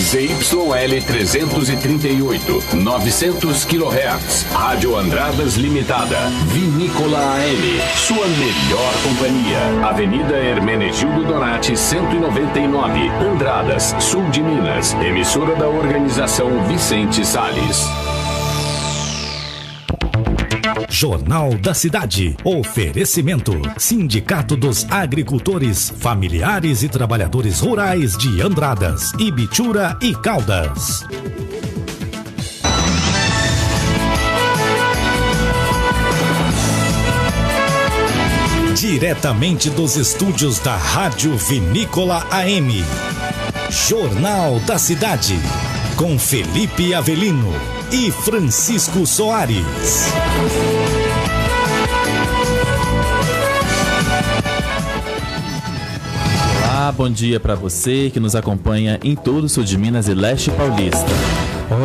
ZYL 338, 900 kHz. Rádio Andradas Limitada. Vinícola AM. Sua melhor companhia. Avenida Hermenegildo Donati, 199. Andradas, sul de Minas. Emissora da Organização Vicente Salles. Jornal da Cidade. Oferecimento: Sindicato dos Agricultores, Familiares e Trabalhadores Rurais de Andradas, Ibitura e Caldas. Diretamente dos estúdios da Rádio Vinícola AM. Jornal da Cidade. Com Felipe Avelino e Francisco Soares. Olá, bom dia para você que nos acompanha em todo o sul de Minas e leste paulista.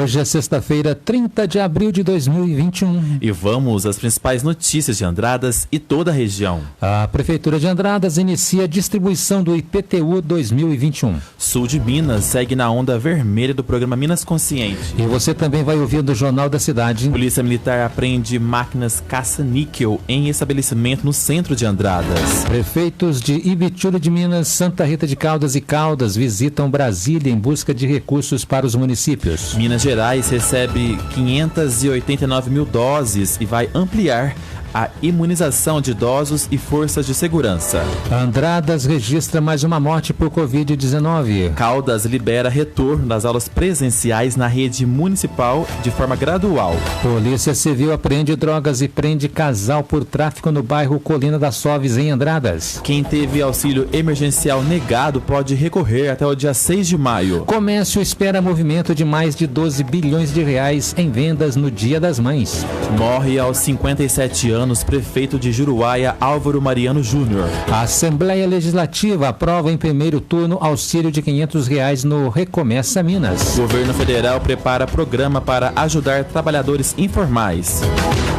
Hoje é sexta-feira, 30 de abril de 2021. E vamos às principais notícias de Andradas e toda a região. A Prefeitura de Andradas inicia a distribuição do IPTU 2021. Sul de Minas segue na onda vermelha do programa Minas Consciente. E você também vai ouvir do Jornal da Cidade. Polícia Militar apreende máquinas caça-níquel em estabelecimento no centro de Andradas. Prefeitos de Ibitura de Minas, Santa Rita de Caldas e Caldas visitam Brasília em busca de recursos para os municípios. Minas Gerais recebe 589 mil doses e vai ampliar a imunização de idosos e forças de segurança. Andradas registra mais uma morte por Covid-19. Caldas libera retorno das aulas presenciais na rede municipal de forma gradual. Polícia Civil apreende drogas e prende casal por tráfico no bairro Colina das Soves, em Andradas. Quem teve auxílio emergencial negado pode recorrer até o dia 6 de maio. Comércio espera movimento de mais de 12 bilhões de reais em vendas no Dia das Mães. Morre aos 57 anos prefeito de Juruáia, Álvaro Mariano Júnior. A Assembleia Legislativa aprova em primeiro turno auxílio de R$500 no Recomeça Minas. O governo federal prepara programa para ajudar trabalhadores informais.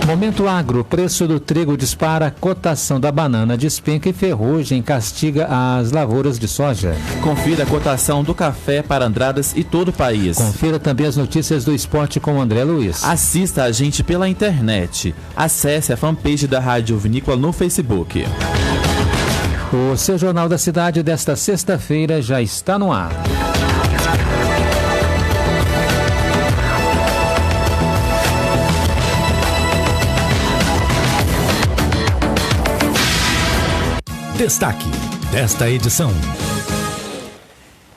Momento agro, preço do trigo dispara, cotação da banana despenca e ferrugem castiga as lavouras de soja. Confira a cotação do café para Andradas e todo o país. Confira também as notícias do esporte com André Luiz. Assista a gente pela internet. Acesse a fanpage da Rádio Vinícola no Facebook. O seu Jornal da Cidade desta sexta-feira já está no ar. Destaque desta edição.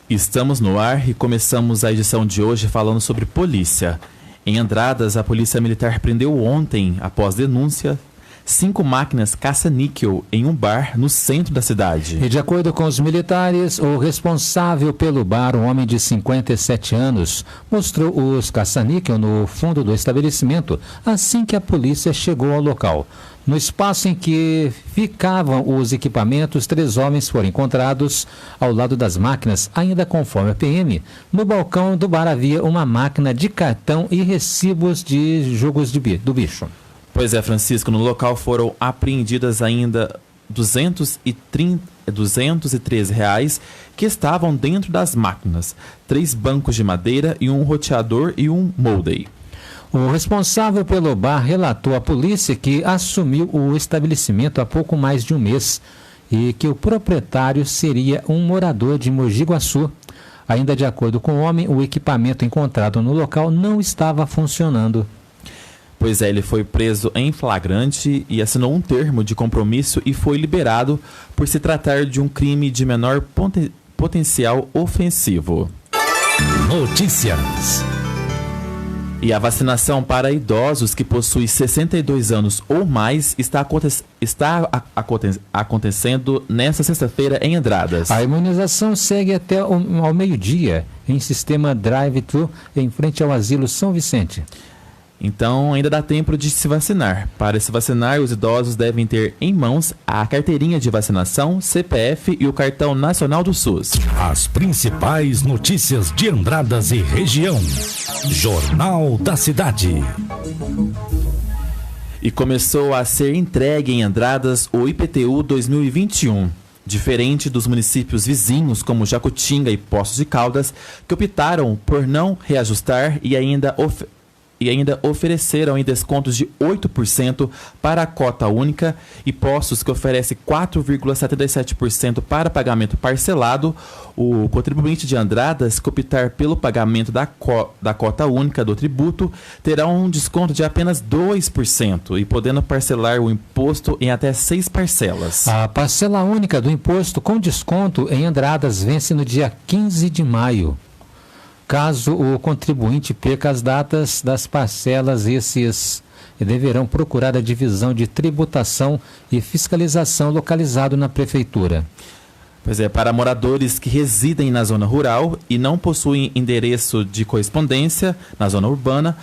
Estamos no ar e começamos a edição de hoje falando sobre polícia. Em Andradas, a Polícia Militar prendeu ontem, após denúncia, 5 máquinas caça-níquel em um bar no centro da cidade. E de acordo com os militares, o responsável pelo bar, um homem de 57 anos, mostrou os caça-níquel no fundo do estabelecimento assim que a polícia chegou ao local. No espaço em que ficavam os equipamentos, 3 homens foram encontrados ao lado das máquinas, ainda conforme a PM. No balcão do bar havia uma máquina de cartão e recibos de jogos do bicho. Pois é, Francisco, no local foram apreendidas ainda R$213 que estavam dentro das máquinas, 3 bancos de madeira e um roteador e um molde. O responsável pelo bar relatou à polícia que assumiu o estabelecimento há pouco mais de um mês e que o proprietário seria um morador de Mogi Guaçu. Ainda de acordo com o homem, o equipamento encontrado no local não estava funcionando. Pois é, ele foi preso em flagrante e assinou um termo de compromisso e foi liberado por se tratar de um crime de menor potencial ofensivo. Notícias. E a vacinação para idosos que possuem 62 anos ou mais está acontecendo nesta sexta-feira em Andradas. A imunização segue até ao meio-dia em sistema drive-thru em frente ao Asilo São Vicente. Então ainda dá tempo de se vacinar. Para se vacinar, os idosos devem ter em mãos a carteirinha de vacinação, CPF e o cartão nacional do SUS. As principais notícias de Andradas e região. Jornal da Cidade. E começou a ser entregue em Andradas o IPTU 2021. Diferente dos municípios vizinhos, como Jacutinga e Poços de Caldas, que optaram por não reajustar e ainda ofereceram em descontos de 8% para a cota única, e Poços, que oferece 4,77% para pagamento parcelado, o contribuinte de Andradas, que optar pelo pagamento da cota única do tributo, terá um desconto de apenas 2% e podendo parcelar o imposto em até 6 parcelas. A parcela única do imposto com desconto em Andradas vence no dia 15 de maio. Caso o contribuinte perca as datas das parcelas, esses deverão procurar a divisão de tributação e fiscalização localizado na prefeitura. Pois é, para moradores que residem na zona rural e não possuem endereço de correspondência na zona urbana,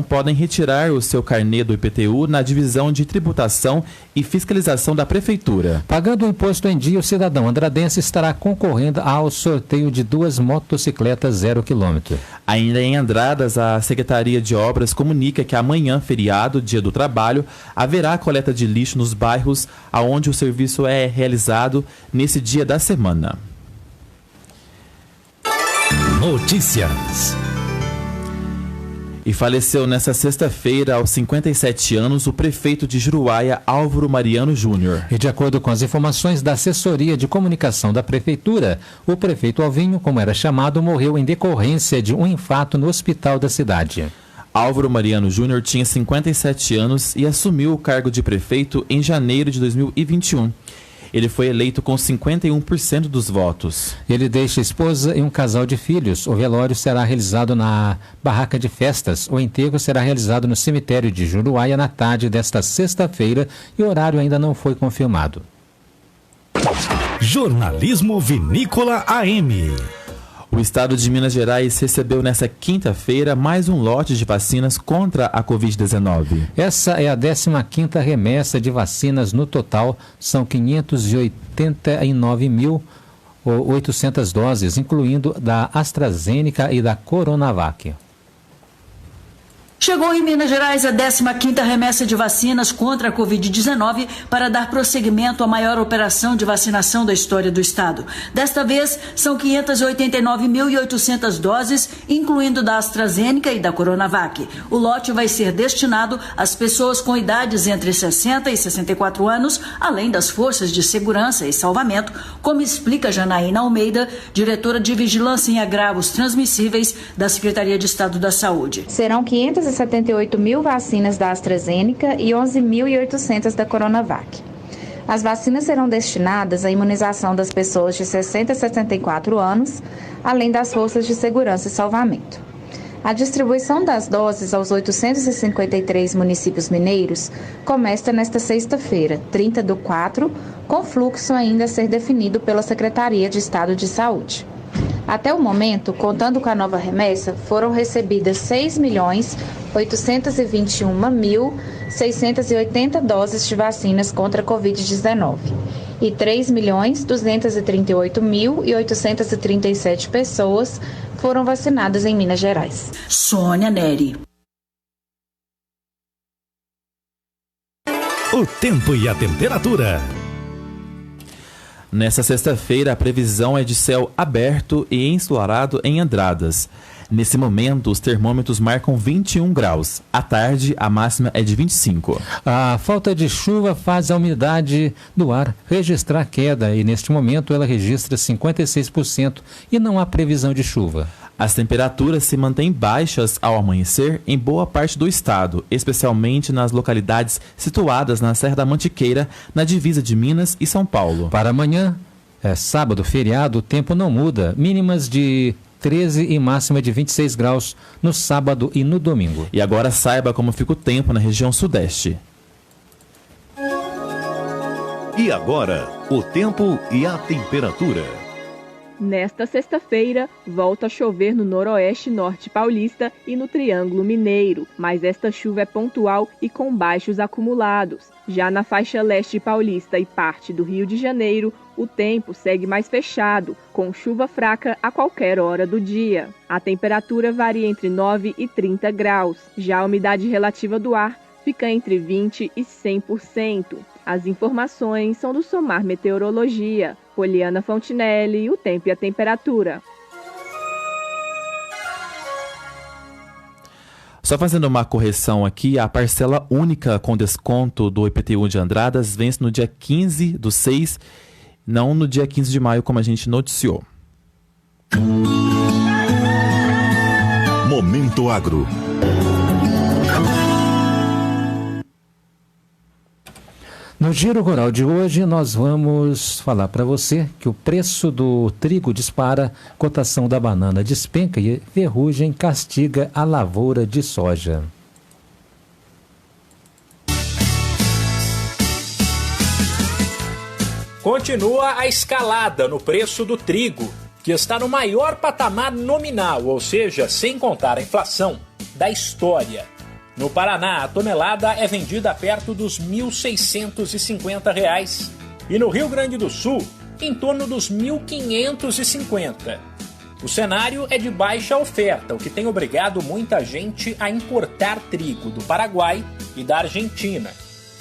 podem retirar o seu carnê do IPTU na divisão de tributação e fiscalização da prefeitura. Pagando o imposto em dia, o cidadão andradense estará concorrendo ao sorteio de 2 motocicletas 0 km. Ainda em Andradas, a Secretaria de Obras comunica que amanhã, feriado, Dia do Trabalho, haverá coleta de lixo nos bairros aonde o serviço é realizado nesse dia da semana. Notícias. E faleceu nesta sexta-feira, aos 57 anos, o prefeito de Juruáia, Álvaro Mariano Júnior. E de acordo com as informações da assessoria de comunicação da prefeitura, o prefeito Alvinho, como era chamado, morreu em decorrência de um infarto no hospital da cidade. Álvaro Mariano Júnior tinha 57 anos e assumiu o cargo de prefeito em janeiro de 2021. Ele foi eleito com 51% dos votos. Ele deixa a esposa e um casal de filhos. O velório será realizado na barraca de festas. O enterro será realizado no cemitério de Juruáia na tarde desta sexta-feira e o horário ainda não foi confirmado. Jornalismo Vinícola AM. O estado de Minas Gerais recebeu nesta quinta-feira mais um lote de vacinas contra a Covid-19. Essa é a 15ª remessa de vacinas. No total, são 589.800 doses, incluindo da AstraZeneca e da Coronavac. Chegou em Minas Gerais a 15ª remessa de vacinas contra a Covid-19 para dar prosseguimento à maior operação de vacinação da história do estado. Desta vez, são 589.800 doses, incluindo da AstraZeneca e da Coronavac. O lote vai ser destinado às pessoas com idades entre 60 e 64 anos, além das forças de segurança e salvamento, como explica Janaína Almeida, diretora de Vigilância em Agravos Transmissíveis da Secretaria de Estado da Saúde. Serão 578.000 vacinas da AstraZeneca e 11.800 da Coronavac. As vacinas serão destinadas à imunização das pessoas de 60 a 64 anos, além das forças de segurança e salvamento. A distribuição das doses aos 853 municípios mineiros começa nesta sexta-feira, 30/4, com fluxo ainda a ser definido pela Secretaria de Estado de Saúde. Até o momento, contando com a nova remessa, foram recebidas 6.821.680 doses de vacinas contra a Covid-19 e 3.238.837 pessoas foram vacinadas em Minas Gerais. Sônia Neri. O tempo e a temperatura. Nessa sexta-feira, a previsão é de céu aberto e ensolarado em Andradas. Nesse momento, os termômetros marcam 21 graus. À tarde, a máxima é de 25. A falta de chuva faz a umidade do ar registrar queda e, neste momento, ela registra 56% e não há previsão de chuva. As temperaturas se mantêm baixas ao amanhecer em boa parte do estado, especialmente nas localidades situadas na Serra da Mantiqueira, na divisa de Minas e São Paulo. Para amanhã, sábado, feriado, o tempo não muda. Mínimas de 13 e máxima de 26 graus no sábado e no domingo. E agora saiba como fica o tempo na região sudeste. E agora, o tempo e a temperatura. Nesta sexta-feira, volta a chover no noroeste norte paulista e no Triângulo Mineiro, mas esta chuva é pontual e com baixos acumulados. Já na faixa leste paulista e parte do Rio de Janeiro, o tempo segue mais fechado, com chuva fraca a qualquer hora do dia. A temperatura varia entre 9 e 30 graus. Já a umidade relativa do ar fica entre 20% e 100%. As informações são do Somar Meteorologia. Poliana Fontinelli, o tempo e a temperatura. Só fazendo uma correção aqui, a parcela única com desconto do IPTU de Andradas vence no dia 15/6, não no dia 15 de maio, como a gente noticiou. Momento Agro. No Giro Rural de hoje, nós vamos falar para você que o preço do trigo dispara, cotação da banana despenca e ferrugem castiga a lavoura de soja. Continua a escalada no preço do trigo, que está no maior patamar nominal, ou seja, sem contar a inflação, da história. No Paraná, a tonelada é vendida perto dos R$ 1.650 e no Rio Grande do Sul, em torno dos R$ 1.550. O cenário é de baixa oferta, o que tem obrigado muita gente a importar trigo do Paraguai e da Argentina.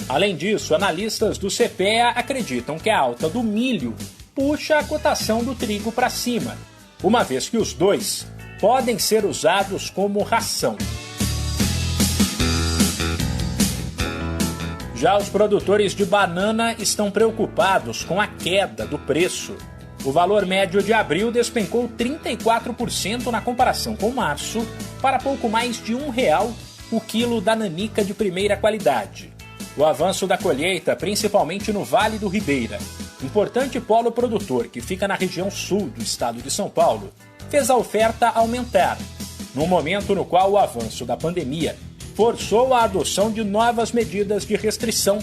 Além disso, analistas do CPEA acreditam que a alta do milho puxa a cotação do trigo para cima, uma vez que os dois podem ser usados como ração. Já os produtores de banana estão preocupados com a queda do preço. O valor médio de abril despencou 34% na comparação com março, para pouco mais de R$1 o quilo da nanica de primeira qualidade. O avanço da colheita, principalmente no Vale do Ribeira, importante polo produtor que fica na região sul do estado de São Paulo, fez a oferta aumentar, num momento no qual o avanço da pandemia forçou a adoção de novas medidas de restrição,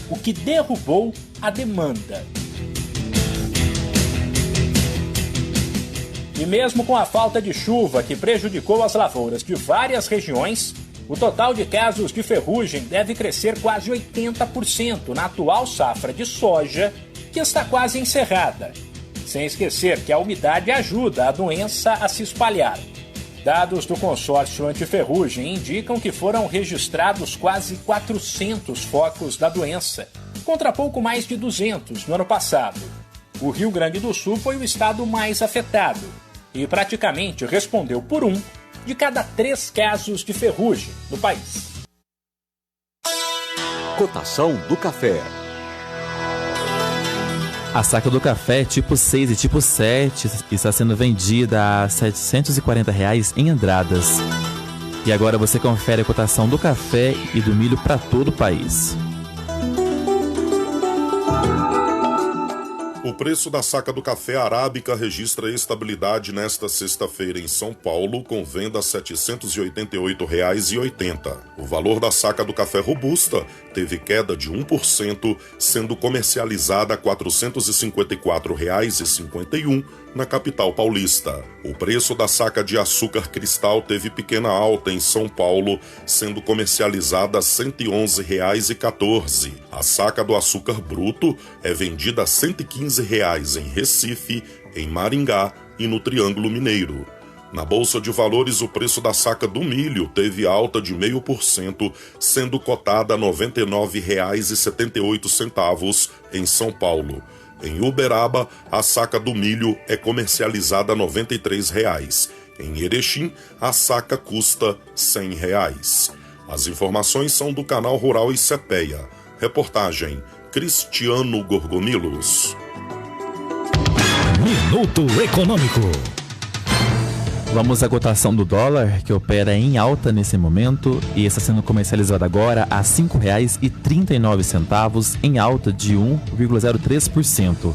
o que derrubou a demanda. E mesmo com a falta de chuva que prejudicou as lavouras de várias regiões, o total de casos de ferrugem deve crescer quase 80% na atual safra de soja, que está quase encerrada. Sem esquecer que a umidade ajuda a doença a se espalhar. Dados do consórcio antiferrugem indicam que foram registrados quase 400 focos da doença, contra pouco mais de 200 no ano passado. O Rio Grande do Sul foi o estado mais afetado e praticamente respondeu por 1 de cada 3 casos de ferrugem no país. Cotação do café. A saca do café tipo 6 e tipo 7 está sendo vendida a R$ 740 em Andradas. E agora você confere a cotação do café e do milho para todo o país. O preço da saca do café arábica registra estabilidade nesta sexta-feira em São Paulo, com venda a R$ 788,80. O valor da saca do café robusta teve queda de 1%, sendo comercializada a R$ 454,51 na capital paulista. O preço da saca de açúcar cristal teve pequena alta em São Paulo, sendo comercializada a R$ 111,14. A saca do açúcar bruto é vendida a R$ 115 em Recife, em Maringá e no Triângulo Mineiro. Na Bolsa de Valores, o preço da saca do milho teve alta de 0,5%, sendo cotada a R$ 99,78 em São Paulo. Em Uberaba, a saca do milho é comercializada a R$ 93. Em Erechim, a saca custa R$ 100. As informações são do Canal Rural e CPEA. Reportagem Cristiano Gorgonilos. Minuto Econômico. Vamos à cotação do dólar, que opera em alta nesse momento e está sendo comercializado agora a R$ 5,39, em alta de 1,03%.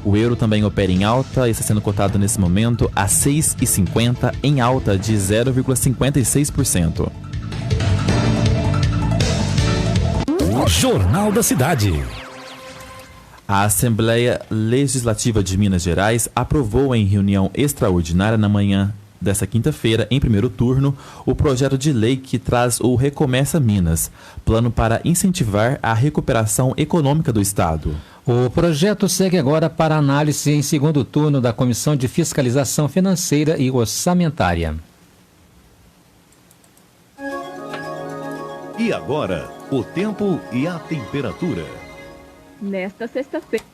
O euro também opera em alta e está sendo cotado nesse momento a R$ 6,50, em alta de 0,56%. Jornal da Cidade. A Assembleia Legislativa de Minas Gerais aprovou em reunião extraordinária na manhã desta quinta-feira, em primeiro turno, o projeto de lei que traz o Recomeça Minas, plano para incentivar a recuperação econômica do Estado. O projeto segue agora para análise em segundo turno da Comissão de Fiscalização Financeira e Orçamentária. E agora, o tempo e a temperatura. nesta sexta-feira.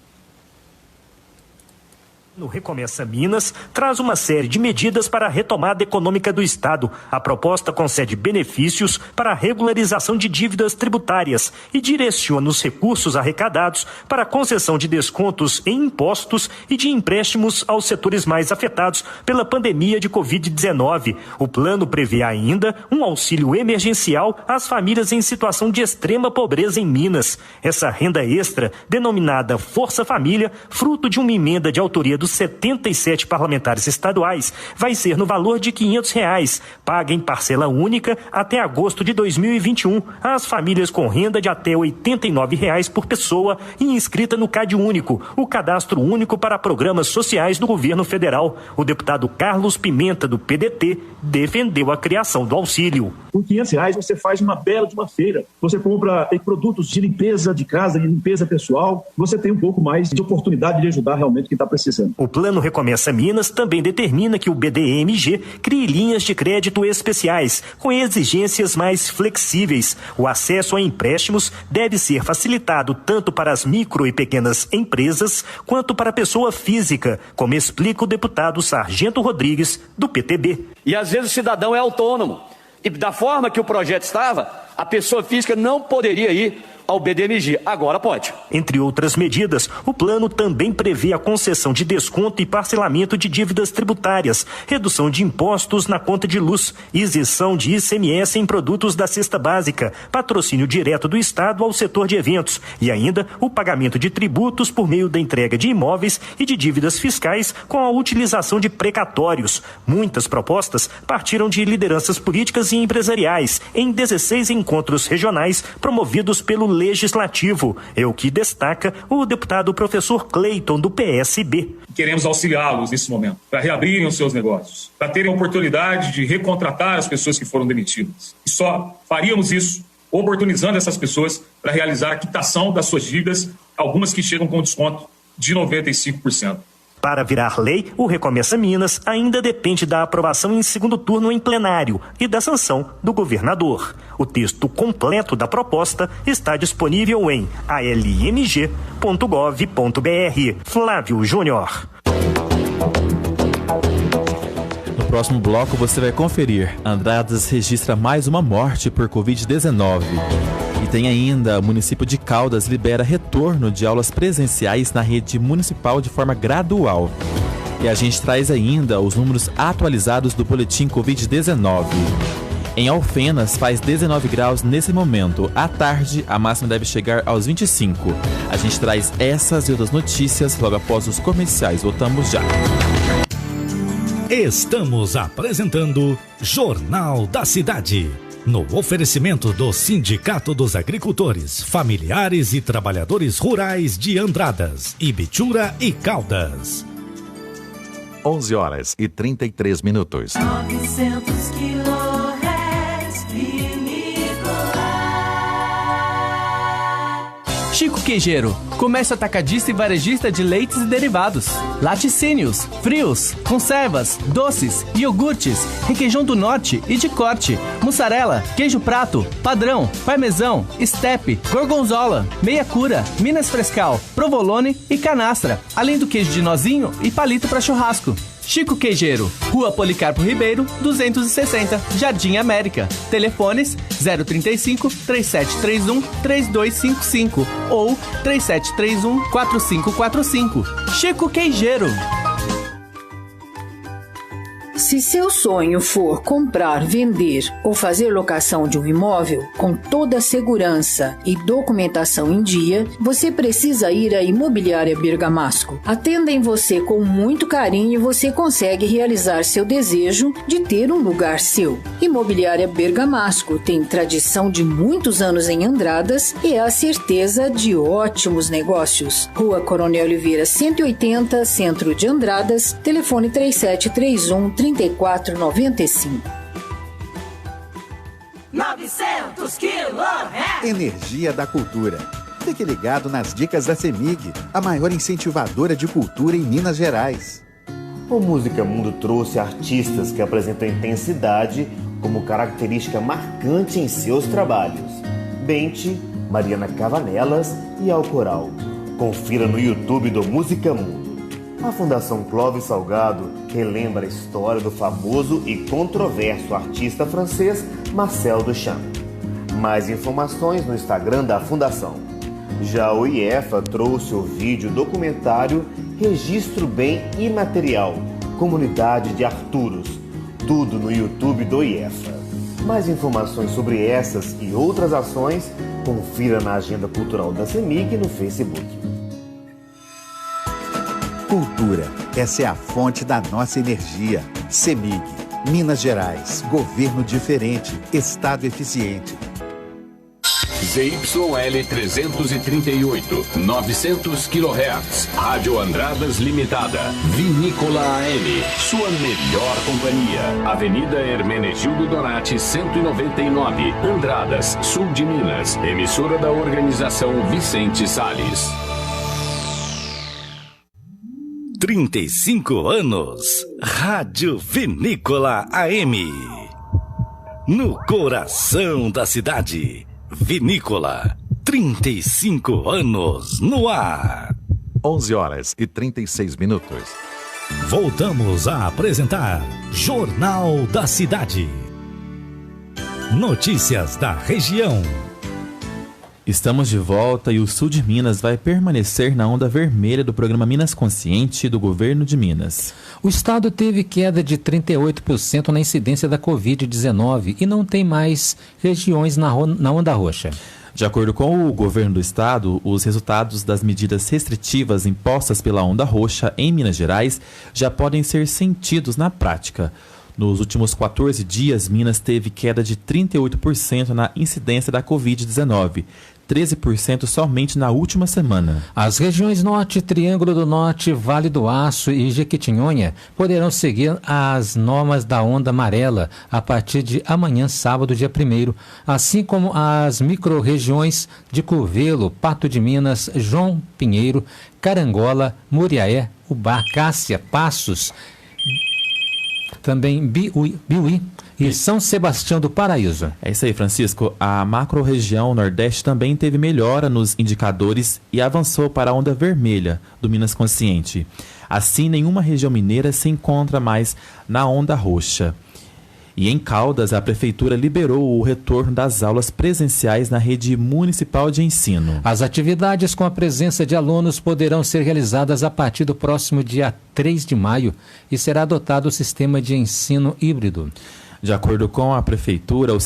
No Recomeça Minas, traz uma série de medidas para a retomada econômica do Estado. A proposta concede benefícios para a regularização de dívidas tributárias e direciona os recursos arrecadados para a concessão de descontos em impostos e de empréstimos aos setores mais afetados pela pandemia de Covid-19. O plano prevê ainda um auxílio emergencial às famílias em situação de extrema pobreza em Minas. Essa renda extra, denominada Força Família, fruto de uma emenda de autoria dos 77 parlamentares estaduais, vai ser no valor de R$500, paga em parcela única até agosto de 2021 às famílias com renda de até R$ 89 por pessoa e inscrita no CAD Único, o Cadastro Único para Programas Sociais do Governo Federal. O deputado Carlos Pimenta, do PDT, defendeu a criação do auxílio. Com R$500 você faz uma bela de uma feira, você compra produtos de limpeza de casa, de limpeza pessoal, você tem um pouco mais de oportunidade de ajudar realmente quem está precisando. O Plano Recomeça Minas também determina que o BDMG crie linhas de crédito especiais, com exigências mais flexíveis. O acesso a empréstimos deve ser facilitado tanto para as micro e pequenas empresas, quanto para a pessoa física, como explica o deputado Sargento Rodrigues, do PTB. E às vezes o cidadão é autônomo. E da forma que o projeto estava, a pessoa física não poderia ir ao BDMG, agora pode. Entre outras medidas, o plano também prevê a concessão de desconto e parcelamento de dívidas tributárias, redução de impostos na conta de luz, isenção de ICMS em produtos da cesta básica, patrocínio direto do Estado ao setor de eventos e ainda o pagamento de tributos por meio da entrega de imóveis e de dívidas fiscais com a utilização de precatórios. Muitas propostas partiram de lideranças políticas e empresariais em 16 encontros regionais promovidos pelo Legislativo. É o que destaca o deputado professor Cleiton, do PSB. Queremos auxiliá-los nesse momento, para reabrirem os seus negócios, para terem a oportunidade de recontratar as pessoas que foram demitidas. E só faríamos isso oportunizando essas pessoas para realizar a quitação das suas dívidas, algumas que chegam com desconto de 95%. Para virar lei, o Recomeça Minas ainda depende da aprovação em segundo turno em plenário e da sanção do governador. O texto completo da proposta está disponível em almg.gov.br. Flávio Júnior. No próximo bloco você vai conferir: Andradas registra mais uma morte por Covid-19. E tem ainda: o município de Caldas libera retorno de aulas presenciais na rede municipal de forma gradual. E a gente traz ainda os números atualizados do boletim Covid-19. Em Alfenas faz 19 graus nesse momento. À tarde, a máxima deve chegar aos 25. A gente traz essas e outras notícias logo após os comerciais. Voltamos já. Estamos apresentando Jornal da Cidade. No oferecimento do Sindicato dos Agricultores, Familiares e Trabalhadores Rurais de Andradas, Ibitura e Caldas. 11h33. 900 kHz, Chico Queijeiro, comércio atacadista e varejista de leites e derivados. Laticínios, frios, conservas, doces, iogurtes, requeijão do norte e de corte, mussarela, queijo prato, padrão, parmesão, estepe, gorgonzola, meia cura, Minas Frescal, provolone e canastra, além do queijo de nozinho e palito para churrasco. Chico Queijeiro, Rua Policarpo Ribeiro, 260, Jardim América. Telefones 035 3731 3255 ou 3731 4545. Chico Queijeiro. Se seu sonho for comprar, vender ou fazer locação de um imóvel com toda a segurança e documentação em dia, você precisa ir à Imobiliária Bergamasco. Atendem você com muito carinho e você consegue realizar seu desejo de ter um lugar seu. Imobiliária Bergamasco tem tradição de muitos anos em Andradas e é a certeza de ótimos negócios. Rua Coronel Oliveira 180, Centro de Andradas, telefone 3731 3495. 900 kHz. Energia da Cultura. Fique ligado nas dicas da CEMIG, a maior incentivadora de cultura em Minas Gerais. O Música Mundo trouxe artistas que apresentam intensidade como característica marcante em seus trabalhos. Bente, Mariana Cavanelas e Alcoral. Confira no YouTube do Música Mundo. A Fundação Clóvis Salgado relembra a história do famoso e controverso artista francês Marcel Duchamp. Mais informações no Instagram da Fundação. Já o IEFA trouxe o vídeo documentário Registro Bem Imaterial, Comunidade de Arturos, tudo no YouTube do IEFA. Mais informações sobre essas e outras ações, confira na Agenda Cultural da CEMIG no Facebook. Cultura, essa é a fonte da nossa energia. CEMIG, Minas Gerais, governo diferente, Estado eficiente. ZYL 338, 900 kHz, Rádio Andradas Limitada, Vinícola AM, sua melhor companhia. Avenida Hermenegildo Donati, 199, Andradas, sul de Minas. Emissora da Organização Vicente Salles. 35 anos, Rádio Vinícola AM. No coração da cidade, Vinícola, 35 anos no ar. 11h36. Voltamos a apresentar Jornal da Cidade. Notícias da região. Estamos de volta e o sul de Minas vai permanecer na onda vermelha do programa Minas Consciente do governo de Minas. O estado teve queda de 38% na incidência da Covid-19 e não tem mais regiões na onda roxa. De acordo com o governo do estado, os resultados das medidas restritivas impostas pela onda roxa em Minas Gerais já podem ser sentidos na prática. Nos últimos 14 dias, Minas teve queda de 38% na incidência da Covid-19, 13% somente na última semana. As regiões Norte, Triângulo do Norte, Vale do Aço e Jequitinhonha poderão seguir as normas da onda amarela a partir de amanhã, sábado, dia 1º, assim como as micro-regiões de Curvelo, Pato de Minas, João Pinheiro, Carangola, Muriaé, Ubá, Cássia, Passos, também Biuí e São Sebastião do Paraíso. É isso aí, Francisco. A macro-região Nordeste também teve melhora nos indicadores e avançou para a onda vermelha do Minas Consciente. Assim, nenhuma região mineira se encontra mais na onda roxa. E em Caldas, a Prefeitura liberou o retorno das aulas presenciais na rede municipal de ensino. As atividades com a presença de alunos poderão ser realizadas a partir do próximo dia 3 de maio e será adotado o sistema de ensino híbrido. De acordo com a Prefeitura, o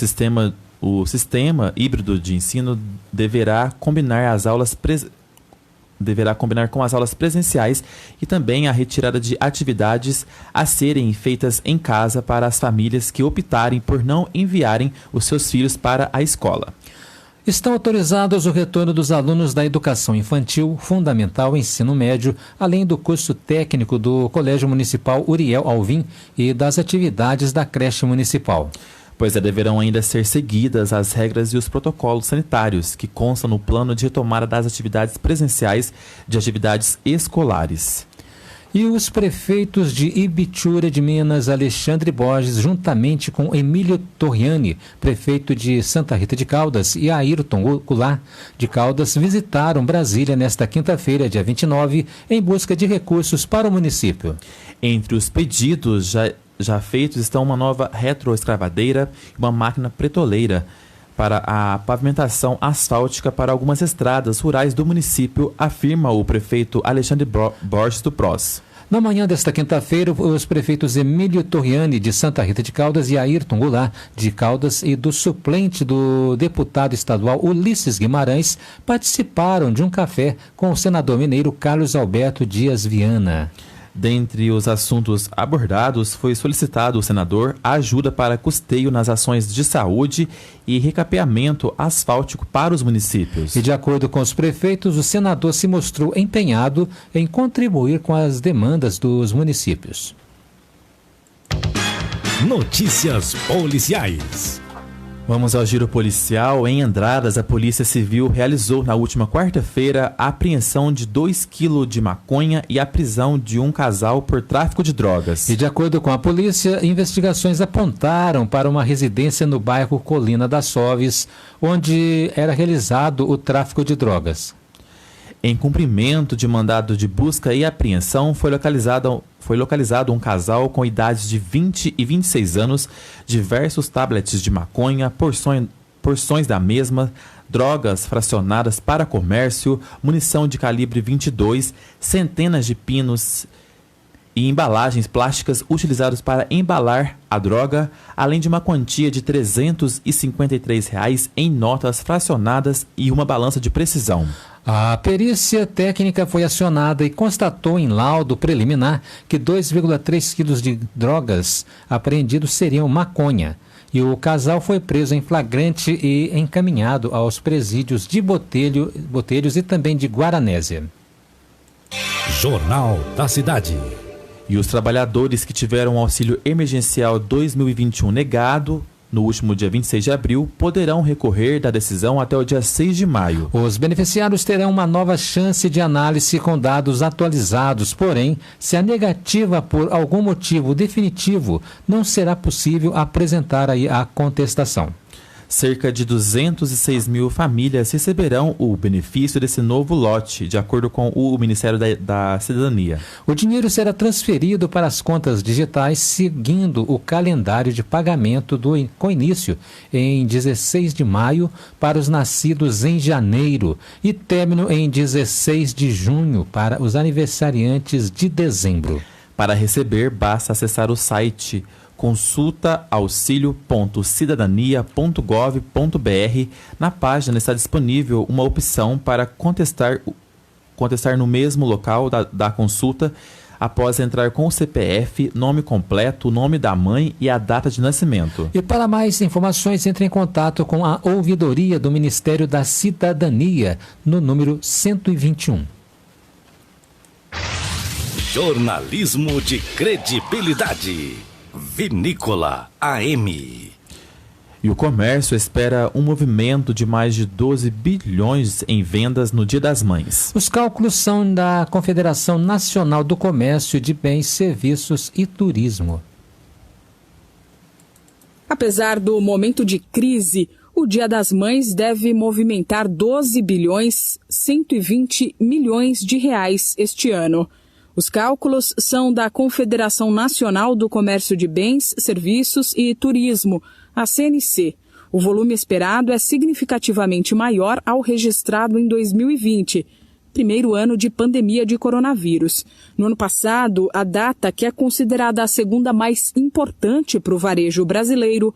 sistema híbrido de ensino deverá combinar com as aulas presenciais e também a retirada de atividades a serem feitas em casa para as famílias que optarem por não enviarem os seus filhos para a escola. Estão autorizados o retorno dos alunos da educação infantil, fundamental e ensino médio, além do curso técnico do Colégio Municipal Uriel Alvim e das atividades da creche municipal. Pois deverão ainda ser seguidas as regras e os protocolos sanitários que constam no plano de retomada das atividades presenciais de atividades escolares. E os prefeitos de Ibitura de Minas, Alexandre Borges, juntamente com Emílio Torriani, prefeito de Santa Rita de Caldas, e Ayrton Goulart de Caldas, visitaram Brasília nesta quinta-feira, dia 29, em busca de recursos para o município. Entre os pedidos já feitos estão uma nova retroescavadeira e uma máquina pretoleira para a pavimentação asfáltica para algumas estradas rurais do município, afirma o prefeito Alexandre Borges do PROS. Na manhã desta quinta-feira, os prefeitos Emílio Torriani, de Santa Rita de Caldas, e Ayrton Goulart, de Caldas, e do suplente do deputado estadual Ulisses Guimarães, participaram de um café com o senador mineiro Carlos Alberto Dias Viana. Dentre os assuntos abordados, foi solicitado ao senador a ajuda para custeio nas ações de saúde e recapeamento asfáltico para os municípios. E de acordo com os prefeitos, o senador se mostrou empenhado em contribuir com as demandas dos municípios. Notícias policiais. Vamos ao giro policial. Em Andradas, a Polícia Civil realizou na última quarta-feira a apreensão de 2 kg de maconha e a prisão de um casal por tráfico de drogas. E de acordo com a polícia, investigações apontaram para uma residência no bairro Colina das Soves, onde era realizado o tráfico de drogas. Em cumprimento de mandado de busca e apreensão, foi localizado um casal com idades de 20 e 26 anos, diversos tablets de maconha, porções da mesma, drogas fracionadas para comércio, munição de calibre 22, centenas de pinos e embalagens plásticas utilizados para embalar a droga, além de uma quantia de R$ 353 em notas fracionadas e uma balança de precisão. A perícia técnica foi acionada e constatou em laudo preliminar que 2,3 quilos de drogas apreendidos seriam maconha. E o casal foi preso em flagrante e encaminhado aos presídios de Botelhos e também de Guaranésia. Jornal da Cidade. E os trabalhadores que tiveram o auxílio emergencial 2021 negado no último dia 26 de abril poderão recorrer da decisão até o dia 6 de maio. Os beneficiários terão uma nova chance de análise com dados atualizados, porém, se a negativa por algum motivo definitivo, não será possível apresentar aí a contestação. Cerca de 206 mil famílias receberão o benefício desse novo lote, de acordo com o Ministério da Cidadania. O dinheiro será transferido para as contas digitais seguindo o calendário de pagamento com início em 16 de maio para os nascidos em janeiro e término em 16 de junho para os aniversariantes de dezembro. Para receber, basta acessar o site consultaauxilio.cidadania.gov.br. Na página está disponível uma opção para contestar no mesmo local da consulta, após entrar com o CPF, nome completo, o nome da mãe e a data de nascimento. E para mais informações, entre em contato com a ouvidoria do Ministério da Cidadania no número 121. Jornalismo de credibilidade. Vinícola AM. E o comércio espera um movimento de mais de 12 bilhões em vendas no Dia das Mães. Os cálculos são da Confederação Nacional do Comércio de Bens, Serviços e Turismo. Apesar do momento de crise, o Dia das Mães deve movimentar 12 bilhões 120 milhões de reais este ano. Os cálculos são da Confederação Nacional do Comércio de Bens, Serviços e Turismo, a CNC. O volume esperado é significativamente maior ao registrado em 2020, primeiro ano de pandemia de coronavírus. No ano passado, a data, que é considerada a segunda mais importante para o varejo brasileiro,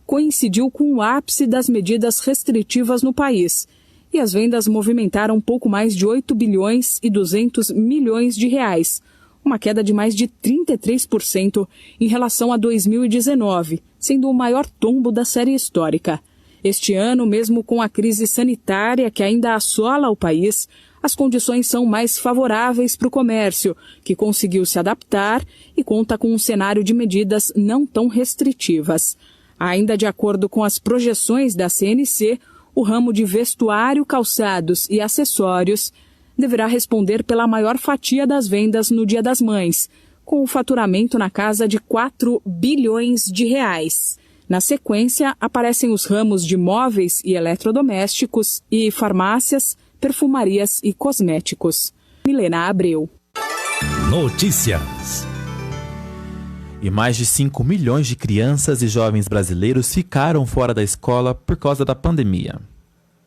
coincidiu com o ápice das medidas restritivas no país. E as vendas movimentaram um pouco mais de 8 bilhões e 200 milhões de reais, uma queda de mais de 33% em relação a 2019, sendo o maior tombo da série histórica. Este ano, mesmo com a crise sanitária que ainda assola o país, as condições são mais favoráveis para o comércio, que conseguiu se adaptar e conta com um cenário de medidas não tão restritivas. Ainda de acordo com as projeções da CNC, o ramo de vestuário, calçados e acessórios deverá responder pela maior fatia das vendas no Dia das Mães, com o faturamento na casa de 4 bilhões de reais. Na sequência, aparecem os ramos de móveis e eletrodomésticos e farmácias, perfumarias e cosméticos. Milena Abreu. Notícias. E mais de 5 milhões de crianças e jovens brasileiros ficaram fora da escola por causa da pandemia.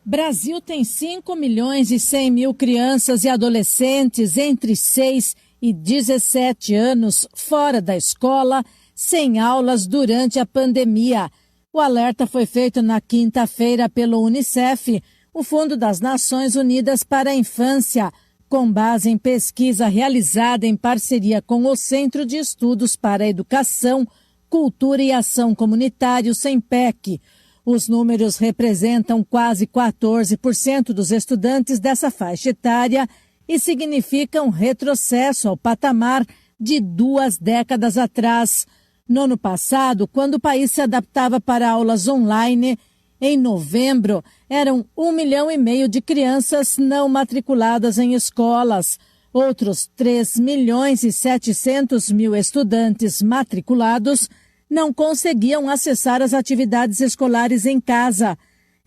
Brasil tem 5 milhões e 100 mil crianças e adolescentes entre 6 e 17 anos fora da escola, sem aulas durante a pandemia. O alerta foi feito na quinta-feira pelo Unicef, o Fundo das Nações Unidas para a Infância, com base em pesquisa realizada em parceria com o Centro de Estudos para a Educação, Cultura e Ação Comunitária, o CENPEC. Os números representam quase 14% dos estudantes dessa faixa etária e significam retrocesso ao patamar de 2 décadas atrás. No ano passado, quando o país se adaptava para aulas online, em novembro, eram 1,5 milhão de crianças não matriculadas em escolas. Outros 3 milhões e 700 mil estudantes matriculados não conseguiam acessar as atividades escolares em casa.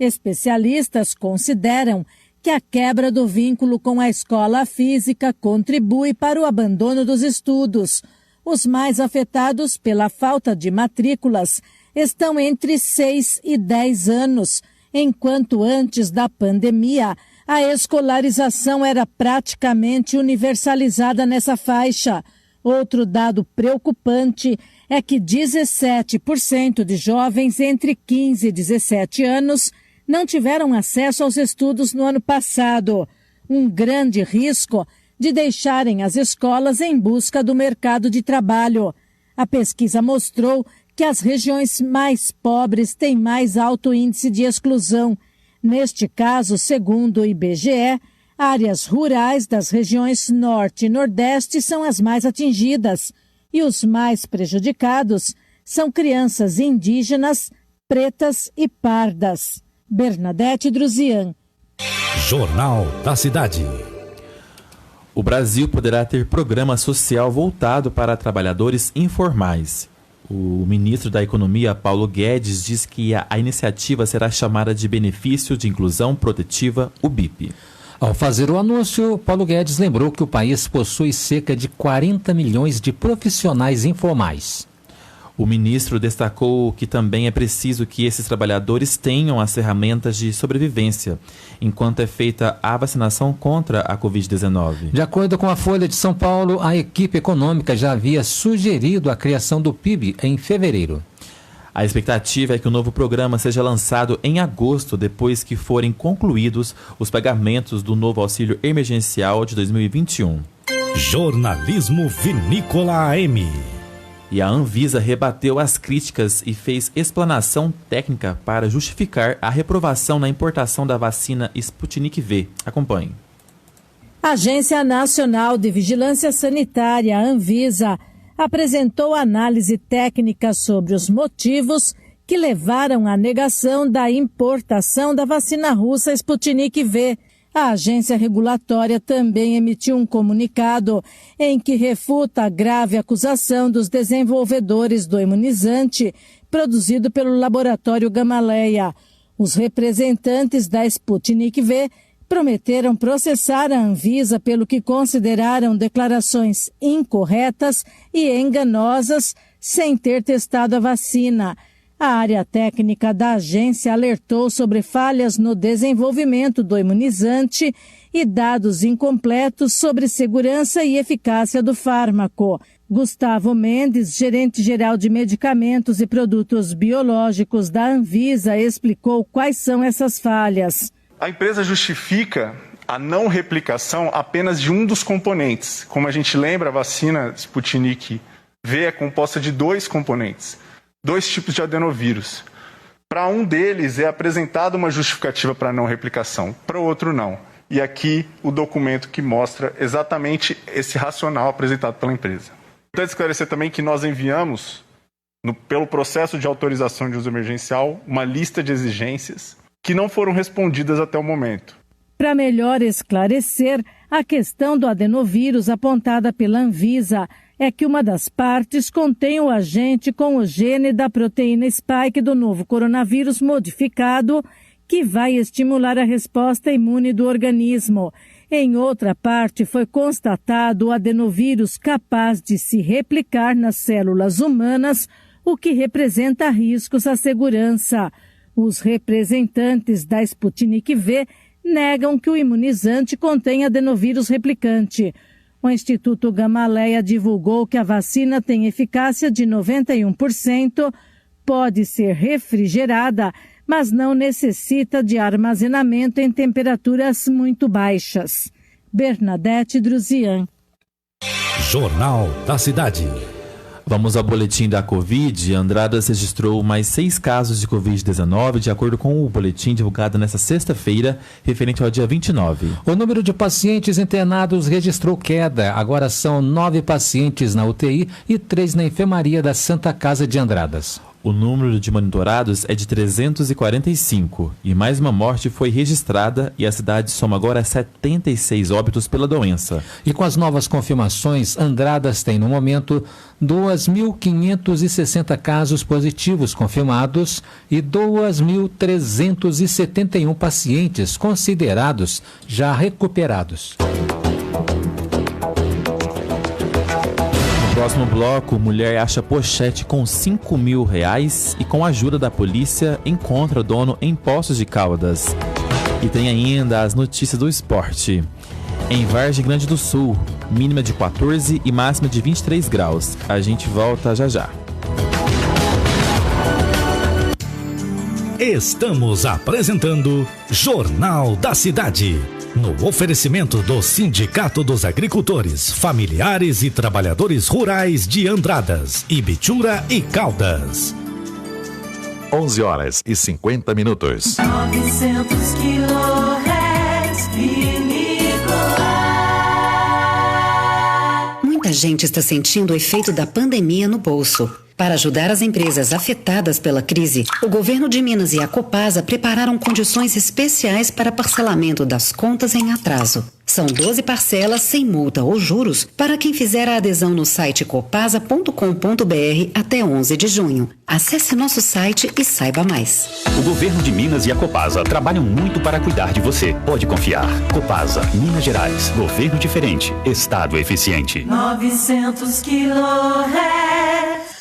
Especialistas consideram que a quebra do vínculo com a escola física contribui para o abandono dos estudos. Os mais afetados pela falta de matrículas estão entre 6 e 10 anos, enquanto antes da pandemia a escolarização era praticamente universalizada nessa faixa. Outro dado preocupante é que 17% de jovens entre 15 e 17 anos não tiveram acesso aos estudos no ano passado. Um grande risco de deixarem as escolas em busca do mercado de trabalho. A pesquisa mostrou que as regiões mais pobres têm mais alto índice de exclusão. Neste caso, segundo o IBGE, áreas rurais das regiões Norte e Nordeste são as mais atingidas e os mais prejudicados são crianças indígenas, pretas e pardas. Bernadette Druzian. Jornal da Cidade. O Brasil poderá ter programa social voltado para trabalhadores informais. O ministro da Economia, Paulo Guedes, diz que a iniciativa será chamada de Benefício de Inclusão Protetiva, o BIP. Ao fazer o anúncio, Paulo Guedes lembrou que o país possui cerca de 40 milhões de profissionais informais. O ministro destacou que também é preciso que esses trabalhadores tenham as ferramentas de sobrevivência, enquanto é feita a vacinação contra a Covid-19. De acordo com a Folha de São Paulo, a equipe econômica já havia sugerido a criação do PIB em fevereiro. A expectativa é que o novo programa seja lançado em agosto, depois que forem concluídos os pagamentos do novo auxílio emergencial de 2021. Jornalismo Vinícola AM. E a Anvisa rebateu as críticas e fez explanação técnica para justificar a reprovação na importação da vacina Sputnik V. Acompanhe. A Agência Nacional de Vigilância Sanitária, Anvisa, apresentou análise técnica sobre os motivos que levaram à negação da importação da vacina russa Sputnik V. A agência regulatória também emitiu um comunicado em que refuta a grave acusação dos desenvolvedores do imunizante produzido pelo laboratório Gamaleya. Os representantes da Sputnik V prometeram processar a Anvisa pelo que consideraram declarações incorretas e enganosas sem ter testado a vacina. A área técnica da agência alertou sobre falhas no desenvolvimento do imunizante e dados incompletos sobre segurança e eficácia do fármaco. Gustavo Mendes, gerente-geral de medicamentos e produtos biológicos da Anvisa, explicou quais são essas falhas. A empresa justifica a não replicação apenas de um dos componentes. Como a gente lembra, a vacina Sputnik V é composta de 2 componentes. 2 tipos de adenovírus. Para um deles é apresentada uma justificativa para não replicação, para o outro não. E aqui o documento que mostra exatamente esse racional apresentado pela empresa. Importante esclarecer também que nós enviamos, pelo processo de autorização de uso emergencial, uma lista de exigências que não foram respondidas até o momento. Para melhor esclarecer, a questão do adenovírus apontada pela Anvisa é que uma das partes contém o agente com o gene da proteína spike do novo coronavírus modificado, que vai estimular a resposta imune do organismo. Em outra parte, foi constatado o adenovírus capaz de se replicar nas células humanas, o que representa riscos à segurança. Os representantes da Sputnik V negam que o imunizante contém adenovírus replicante. O Instituto Gamaleya divulgou que a vacina tem eficácia de 91%, pode ser refrigerada, mas não necessita de armazenamento em temperaturas muito baixas. Bernadette Druzian. Jornal da Cidade. Vamos ao boletim da Covid. Andradas registrou mais 6 casos de Covid-19, de acordo com o boletim divulgado nesta sexta-feira, referente ao dia 29. O número de pacientes internados registrou queda. Agora são 9 pacientes na UTI e 3 na enfermaria da Santa Casa de Andradas. O número de monitorados é de 345 e mais uma morte foi registrada e a cidade soma agora 76 óbitos pela doença. E com as novas confirmações, Andradas tem no momento 2.560 casos positivos confirmados e 2.371 pacientes considerados já recuperados. No próximo bloco, mulher acha pochete com R$5.000 e com a ajuda da polícia encontra o dono em Poços de Caldas. E tem ainda as notícias do esporte. Em Vargem Grande do Sul, mínima de 14 e máxima de 23 graus. A gente volta já já. Estamos apresentando Jornal da Cidade. No oferecimento do Sindicato dos Agricultores, Familiares e Trabalhadores Rurais de Andradas, Ibitura e Caldas. 11h50. 900 kHz, Vinícola. Muita gente está sentindo o efeito da pandemia no bolso. Para ajudar as empresas afetadas pela crise, o governo de Minas e a Copasa prepararam condições especiais para parcelamento das contas em atraso. São 12 parcelas sem multa ou juros para quem fizer a adesão no site copasa.com.br até 11 de junho. Acesse nosso site e saiba mais. O governo de Minas e a Copasa trabalham muito para cuidar de você. Pode confiar. Copasa, Minas Gerais. Governo diferente. Estado eficiente. 900 kHz.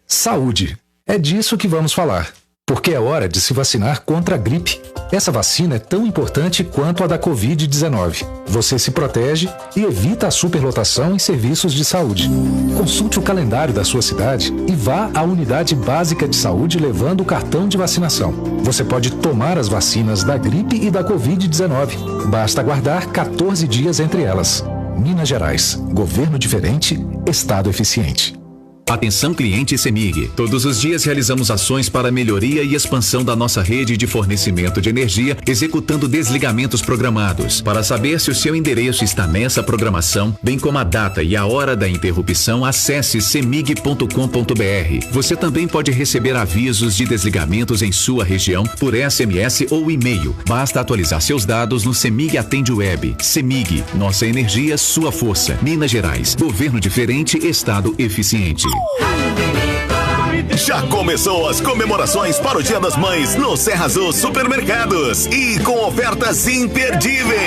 Saúde. É disso que vamos falar. Porque é hora de se vacinar contra a gripe. Essa vacina é tão importante quanto a da Covid-19. Você se protege e evita a superlotação em serviços de saúde. Consulte o calendário da sua cidade e vá à unidade básica de saúde levando o cartão de vacinação. Você pode tomar as vacinas da gripe e da Covid-19. Basta aguardar 14 dias entre elas. Minas Gerais. Governo diferente, Estado eficiente. Atenção cliente CEMIG. Todos os dias realizamos ações para a melhoria e expansão da nossa rede de fornecimento de energia, executando desligamentos programados. Para saber se o seu endereço está nessa programação, bem como a data e a hora da interrupção, acesse cemig.com.br. Você também pode receber avisos de desligamentos em sua região por SMS ou e-mail. Basta atualizar seus dados no CEMIG Atende Web. CEMIG, nossa energia, sua força. Minas Gerais, governo diferente, Estado eficiente. Já começou as comemorações para o Dia das Mães no Serra Azul Supermercados e com ofertas imperdíveis.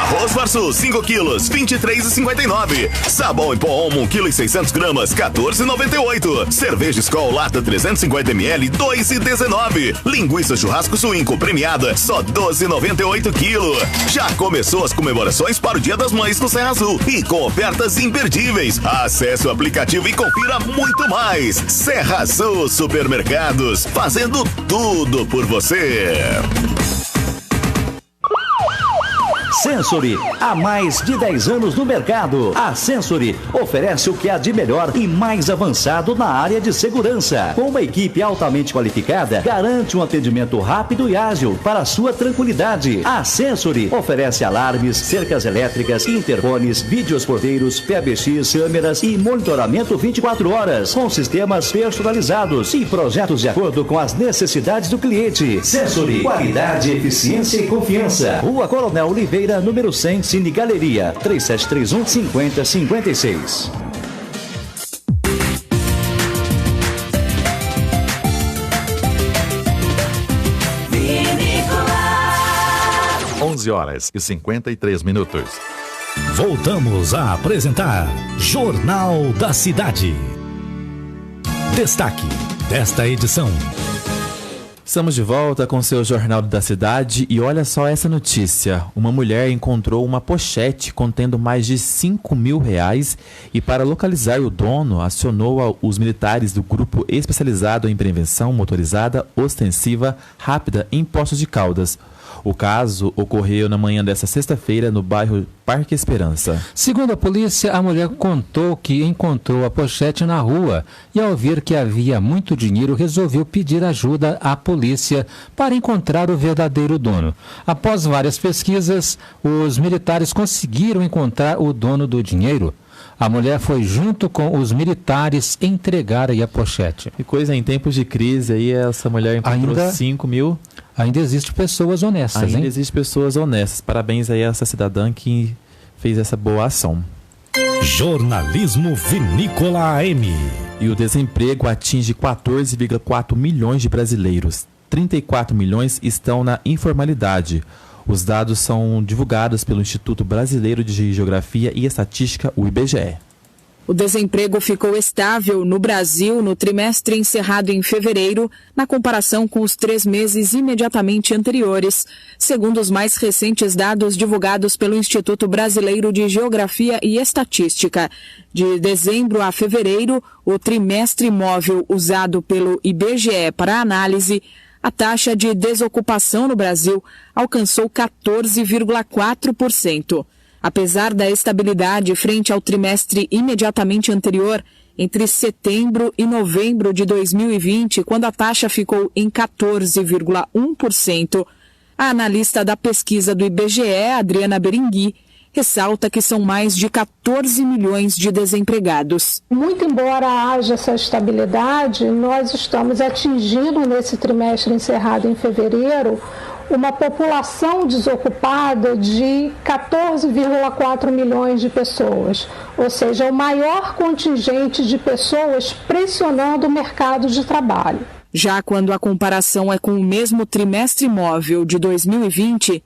Arroz Farsul 5 quilos, R$23,59. Sabão em pó Omo 1 kg e 600 gramas, R$14,98. Cerveja Skol lata 350 ml, R$2,19. Linguiça churrasco suíno premiada, só R$12,98 quilo. Já começou as comemorações para o Dia das Mães no Serra Azul e com ofertas imperdíveis. Acesse o aplicativo e confira muito mais. Serra Azul Supermercados, fazendo tudo por você. Sensory, há mais de 10 anos no mercado. A Sensory oferece o que há de melhor e mais avançado na área de segurança. Com uma equipe altamente qualificada, garante um atendimento rápido e ágil para a sua tranquilidade. A Sensory oferece alarmes, cercas elétricas, interfones, vídeos porteiros, PBX, câmeras e monitoramento 24 horas, com sistemas personalizados e projetos de acordo com as necessidades do cliente. Sensory, qualidade, eficiência e confiança. Rua Coronel Oliveira, número 100, Cine Galeria, 3731-5056. Vinícola. 11h53. Voltamos a apresentar Jornal da Cidade. Destaque desta edição. Estamos de volta com o seu Jornal da Cidade e olha só essa notícia. Uma mulher encontrou uma pochete contendo mais de R$5.000 e para localizar o dono acionou os militares do Grupo Especializado em Prevenção Motorizada Ostensiva Rápida em Poços de Caldas. O caso ocorreu na manhã desta sexta-feira no bairro Parque Esperança. Segundo a polícia, a mulher contou que encontrou a pochete na rua e ao ver que havia muito dinheiro, resolveu pedir ajuda à polícia para encontrar o verdadeiro dono. Após várias pesquisas, os militares conseguiram encontrar o dono do dinheiro. A mulher foi junto com os militares entregar aí a pochete. Que coisa, em tempos de crise aí, essa mulher encontrou 5 mil. Ainda existem pessoas honestas, hein? Ainda existem pessoas honestas. Parabéns aí a essa cidadã que fez essa boa ação. Jornalismo Vinícola AM. E o desemprego atinge 14,4 milhões de brasileiros. 34 milhões estão na informalidade. Os dados são divulgados pelo Instituto Brasileiro de Geografia e Estatística, o IBGE. O desemprego ficou estável no Brasil no trimestre encerrado em fevereiro, na comparação com os 3 meses imediatamente anteriores, segundo os mais recentes dados divulgados pelo Instituto Brasileiro de Geografia e Estatística. De dezembro a fevereiro, o trimestre móvel usado pelo IBGE para análise, a taxa de desocupação no Brasil alcançou 14,4%. Apesar da estabilidade frente ao trimestre imediatamente anterior, entre setembro e novembro de 2020, quando a taxa ficou em 14,1%, a analista da pesquisa do IBGE, Adriana Berengui, ressalta que são mais de 14 milhões de desempregados. Muito embora haja essa estabilidade, nós estamos atingindo nesse trimestre encerrado em fevereiro uma população desocupada de 14,4 milhões de pessoas, ou seja, o maior contingente de pessoas pressionando o mercado de trabalho. Já quando a comparação é com o mesmo trimestre móvel de 2020,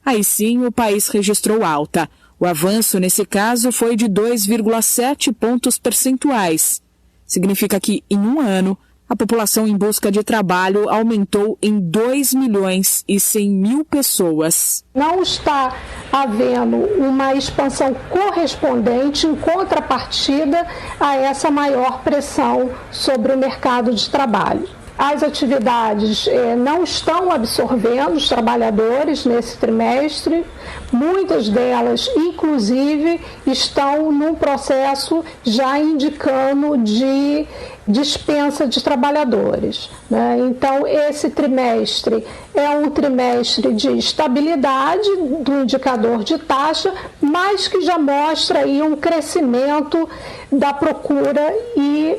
aí sim o país registrou alta. O avanço nesse caso foi de 2,7 pontos percentuais. Significa que, em um ano, a população em busca de trabalho aumentou em 2 milhões e 100 mil pessoas. Não está havendo uma expansão correspondente em contrapartida a essa maior pressão sobre o mercado de trabalho. As atividades não estão absorvendo os trabalhadores nesse trimestre. Muitas delas, inclusive, estão num processo já indicando de dispensa de trabalhadores, né? Então, esse trimestre é um trimestre de estabilidade do indicador de taxa, mas que já mostra aí um crescimento da procura e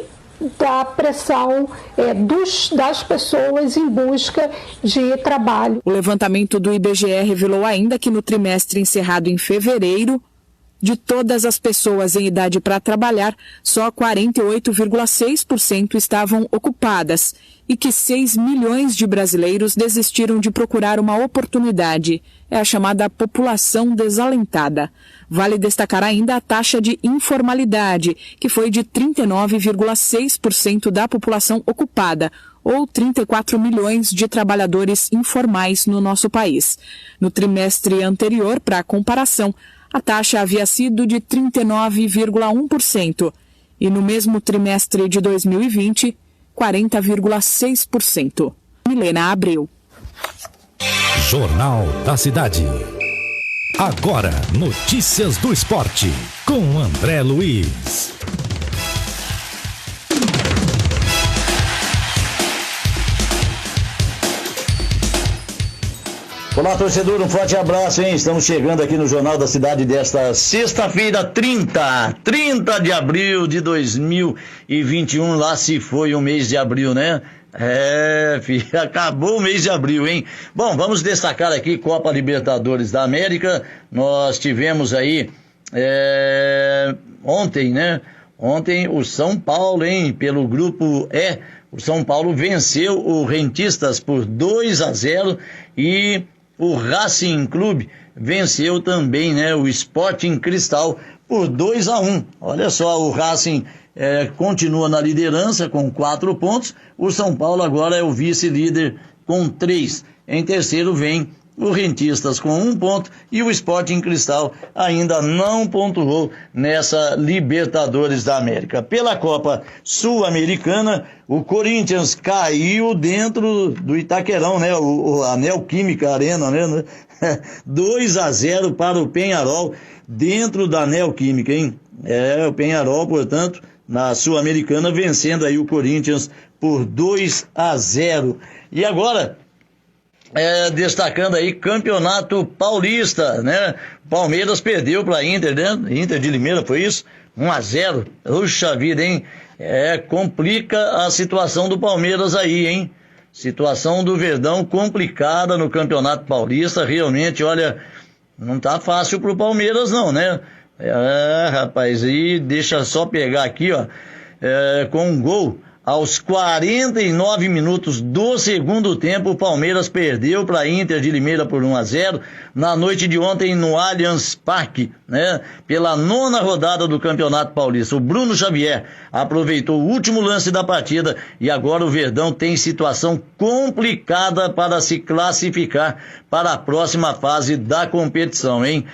da pressão das pessoas em busca de trabalho. O levantamento do IBGE revelou ainda que no trimestre encerrado em fevereiro, de todas as pessoas em idade para trabalhar, só 48,6% estavam ocupadas e que 6 milhões de brasileiros desistiram de procurar uma oportunidade. É a chamada população desalentada. Vale destacar ainda a taxa de informalidade, que foi de 39,6% da população ocupada, ou 34 milhões de trabalhadores informais no nosso país. No trimestre anterior, para comparação, a taxa havia sido de 39,1% e no mesmo trimestre de 2020, 40,6%. Milena Abreu. Jornal da Cidade. Agora, notícias do esporte, com André Luiz. Olá, torcedor, um forte abraço, hein? Estamos chegando aqui no Jornal da Cidade desta sexta-feira, 30 de abril de 2021. Lá se foi o mês de abril, né? Filho, acabou o mês de abril, hein? Bom, vamos destacar aqui Copa Libertadores da América. Nós tivemos aí ontem, né? Ontem o São Paulo, hein? Pelo grupo E, o São Paulo venceu o Rentistas por 2-0 e o Racing Clube venceu também, né? O Sporting Cristal por 2-1. Olha só, o Racing continua na liderança com 4 pontos. O São Paulo agora é o vice-líder com 3. Em terceiro vem o Rentistas com 1 ponto e o Sporting Cristal ainda não pontuou nessa Libertadores da América. Pela Copa Sul-Americana, o Corinthians caiu dentro do Itaquerão, né? A Neoquímica Arena, né? 2-0 para o Peñarol dentro da Neoquímica, hein? O Peñarol, portanto, na Sul-Americana, vencendo aí o Corinthians por 2-0. E agora, destacando aí Campeonato Paulista, né? Palmeiras perdeu para Inter, né? Inter de Limeira, foi isso? 1-0. Puxa vida, hein? Complica a situação do Palmeiras aí, hein? Situação do Verdão complicada no Campeonato Paulista. Realmente, olha, não tá fácil pro Palmeiras não, né? Rapaz, e deixa só pegar aqui, ó, com um gol aos 49 minutos do segundo tempo, o Palmeiras perdeu para a Inter de Limeira por 1-0 na noite de ontem no Allianz Parque, né? Pela 9ª rodada do Campeonato Paulista. O Bruno Xavier aproveitou o último lance da partida e agora o Verdão tem situação complicada para se classificar para a próxima fase da competição, hein?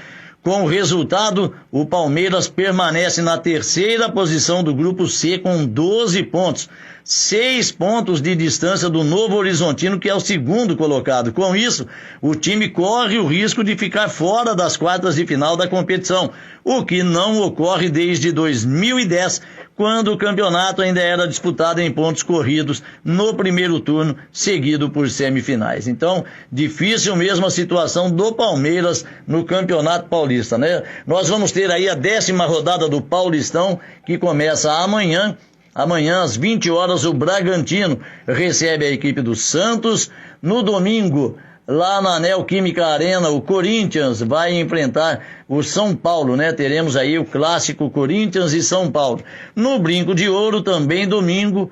Com o resultado, o Palmeiras permanece na 3ª posição do Grupo C com 12 pontos. 6 pontos de distância do Novo Horizontino, que é o segundo colocado. Com isso, o time corre o risco de ficar fora das quartas de final da competição, o que não ocorre desde 2010, quando o campeonato ainda era disputado em pontos corridos no primeiro turno, seguido por semifinais. Então, difícil mesmo a situação do Palmeiras no Campeonato Paulista, né? Nós vamos ter aí a 10ª rodada do Paulistão, que começa amanhã. Amanhã, às 20 horas, o Bragantino recebe a equipe do Santos. No domingo, lá na Neoquímica Arena, o Corinthians vai enfrentar o São Paulo, né? Teremos aí o clássico Corinthians e São Paulo. No Brinco de Ouro, também domingo,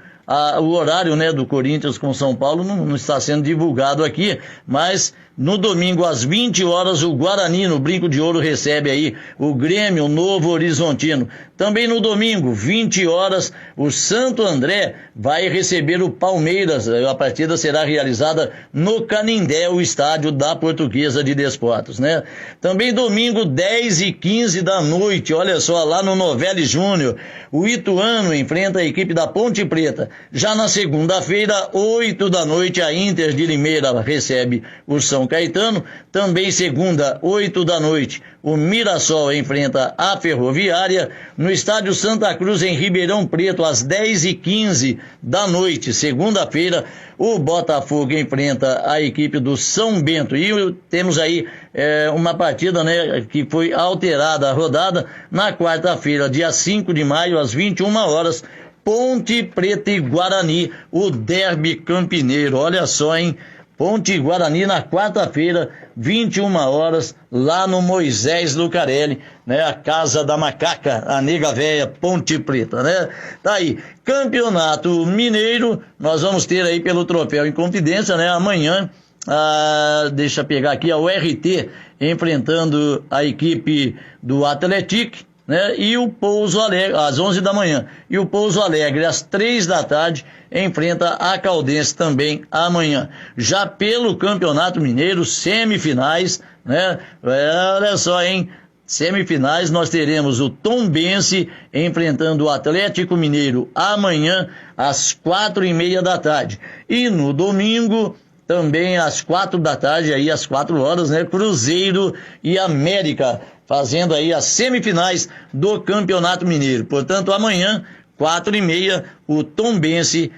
o horário, né, do Corinthians com São Paulo não está sendo divulgado aqui, mas no domingo às 20 horas o Guarani no Brinco de Ouro recebe aí o Grêmio Novo Horizontino. Também no domingo, 20 horas, o Santo André vai receber o Palmeiras. A partida será realizada no Canindé, o estádio da Portuguesa de Desportos, né? Também domingo, 10h15 da noite, olha só, lá no Novelli Júnior, o Ituano enfrenta a equipe da Ponte Preta. Já na segunda-feira, 8 da noite, a Inter de Limeira recebe o São Caetano. Também segunda, 8 da noite, o Mirassol enfrenta a Ferroviária. No estádio Santa Cruz, em Ribeirão Preto, às 10h15 da noite, segunda-feira, o Botafogo enfrenta a equipe do São Bento. E temos aí uma partida, né, que foi alterada a rodada na quarta-feira, dia 5 de maio, às 21 horas, Ponte Preta e Guarani, o derby campineiro. Olha só, hein? Ponte e Guarani na quarta-feira, 21 horas, lá no Moisés Lucarelli, né? A Casa da Macaca, a Nega Véia, Ponte Preta, né? Tá aí. Campeonato Mineiro, nós vamos ter aí pelo Troféu Inconfidência, né? Amanhã, deixa eu pegar aqui, a URT enfrentando a equipe do Atlético, né? E o Pouso Alegre, às 11 da manhã. E o Pouso Alegre, às 3 da tarde, enfrenta a Caldense também amanhã. Já pelo Campeonato Mineiro, semifinais, né? Olha só, hein? Semifinais, nós teremos o Tombense enfrentando o Atlético Mineiro amanhã, às 4h30 da tarde. E no domingo, também às 4 da tarde, aí às 4 horas, né? Cruzeiro e América, fazendo aí as semifinais do Campeonato Mineiro. Portanto, amanhã, 4h30, o Tombense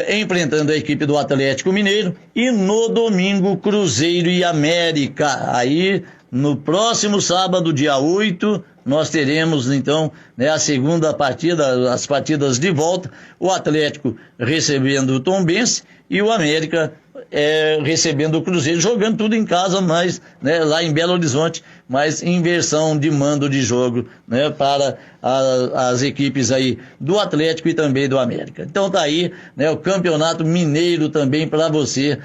enfrentando a equipe do Atlético Mineiro. E no domingo, Cruzeiro e América. Aí, no próximo sábado, dia 8, nós teremos, então, né, a segunda partida, as partidas de volta. O Atlético recebendo o Tombense e o América recebendo o Cruzeiro, jogando tudo em casa, mas, né, lá em Belo Horizonte, mas inversão de mando de jogo, né, para as equipes aí do Atlético e também do América. Então tá aí, né, o Campeonato Mineiro também para você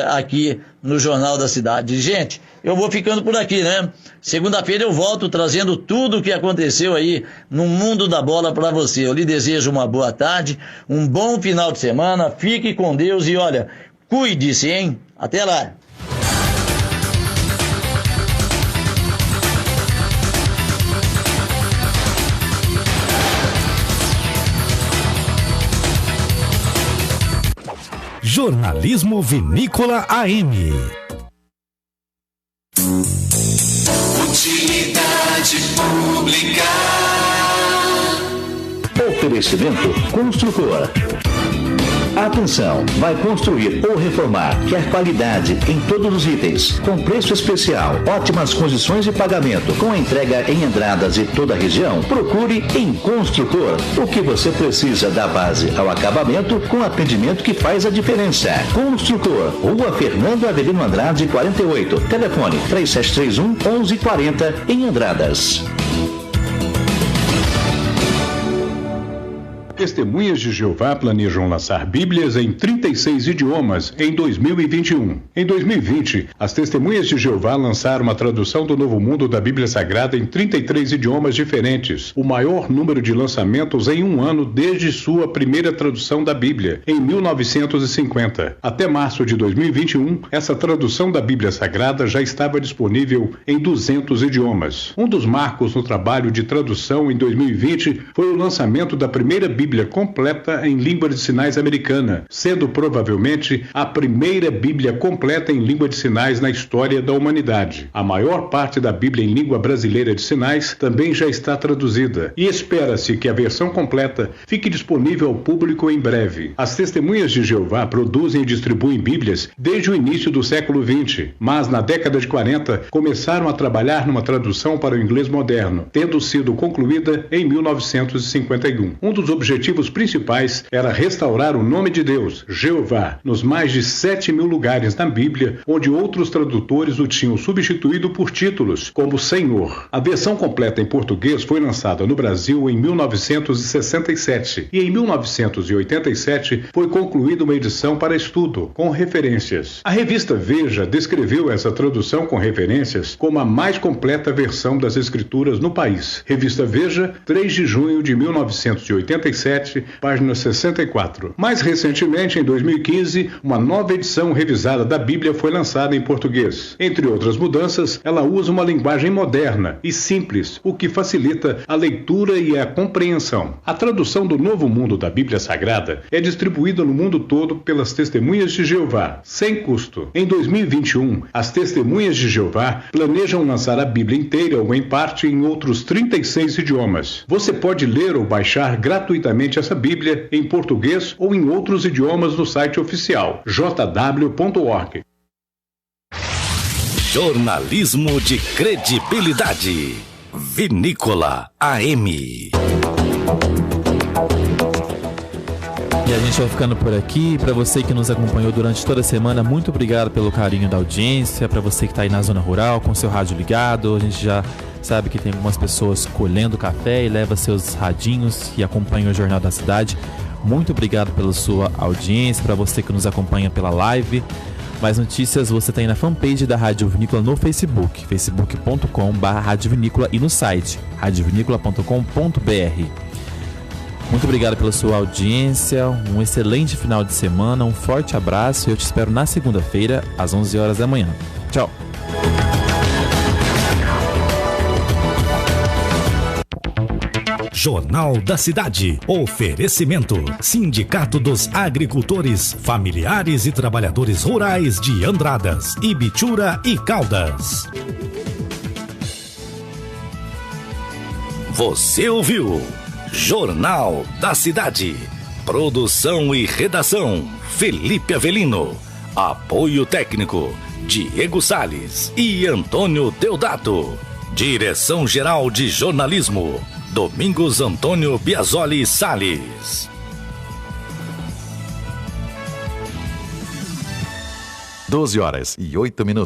aqui no Jornal da Cidade. Gente, eu vou ficando por aqui, né? Segunda-feira eu volto trazendo tudo o que aconteceu aí no mundo da bola para você. Eu lhe desejo uma boa tarde, um bom final de semana, fique com Deus e olha, cuide-se, hein? Até lá! Jornalismo Vinícola AM. Utilidade pública. Oferecimento Construtor. Atenção, vai construir ou reformar, quer qualidade em todos os itens, com preço especial, ótimas condições de pagamento, com entrega em Andradas e toda a região? Procure em Construtor. O que você precisa da base ao acabamento, com atendimento que faz a diferença. Construtor, Rua Fernando Avelino Andrade 48, telefone 3731-1140 em Andradas. Testemunhas de Jeová planejam lançar Bíblias em 36 idiomas em 2021. Em 2020, as Testemunhas de Jeová lançaram uma tradução do Novo Mundo da Bíblia Sagrada em 33 idiomas diferentes, o maior número de lançamentos em um ano desde sua primeira tradução da Bíblia, em 1950. Até março de 2021, essa tradução da Bíblia Sagrada já estava disponível em 200 idiomas. Um dos marcos no trabalho de tradução em 2020 foi o lançamento da primeira Bíblia completa em língua de sinais americana, sendo provavelmente a primeira Bíblia completa em língua de sinais na história da humanidade. A maior parte da Bíblia em língua brasileira de sinais também já está traduzida e espera-se que a versão completa fique disponível ao público em breve. As Testemunhas de Jeová produzem e distribuem Bíblias desde o início do século XX, mas na década de 40 começaram a trabalhar numa tradução para o inglês moderno, tendo sido concluída em 1951. Um dos objetivos principais era restaurar o nome de Deus, Jeová, nos mais de 7.000 lugares na Bíblia, onde outros tradutores o tinham substituído por títulos, como Senhor. A versão completa em português foi lançada no Brasil em 1967 e em 1987 foi concluída uma edição para estudo, com referências. A revista Veja descreveu essa tradução com referências como a mais completa versão das Escrituras no país. Revista Veja, 3 de junho de 1987, página 64. Mais recentemente, em 2015, uma nova edição revisada da Bíblia foi lançada em português. Entre outras mudanças, ela usa uma linguagem moderna e simples, o que facilita a leitura e a compreensão. A tradução do Novo Mundo da Bíblia Sagrada é distribuída no mundo todo pelas Testemunhas de Jeová, sem custo. Em 2021, as Testemunhas de Jeová planejam lançar a Bíblia inteira ou em parte em outros 36 idiomas. Você pode ler ou baixar gratuitamente essa Bíblia em português ou em outros idiomas no site oficial jw.org. Jornalismo de credibilidade. Vinícola AM. E a gente vai ficando por aqui. Para você que nos acompanhou durante toda a semana, muito obrigado pelo carinho da audiência. Para você que está aí na zona rural com seu rádio ligado, a gente já sabe que tem algumas pessoas colhendo café e leva seus radinhos e acompanha o Jornal da Cidade. Muito obrigado pela sua audiência. Para você que nos acompanha pela live, mais notícias você tem na fanpage da Rádio Vinícola no Facebook, facebook.com/radiovinícola, e no site radiovinícola.com.br. Muito obrigado pela sua audiência, um excelente final de semana, um forte abraço e eu te espero na segunda-feira, às 11 horas da manhã. Tchau! Jornal da Cidade. Oferecimento. Sindicato dos Agricultores, Familiares e Trabalhadores Rurais de Andradas, Ibitura e Caldas. Você ouviu? Jornal da Cidade. Produção e redação: Felipe Avelino. Apoio técnico: Diego Salles e Antônio Deodato. Direção-geral de jornalismo: Domingos Antônio Biasoli Salles. 12 horas e 8 minutos.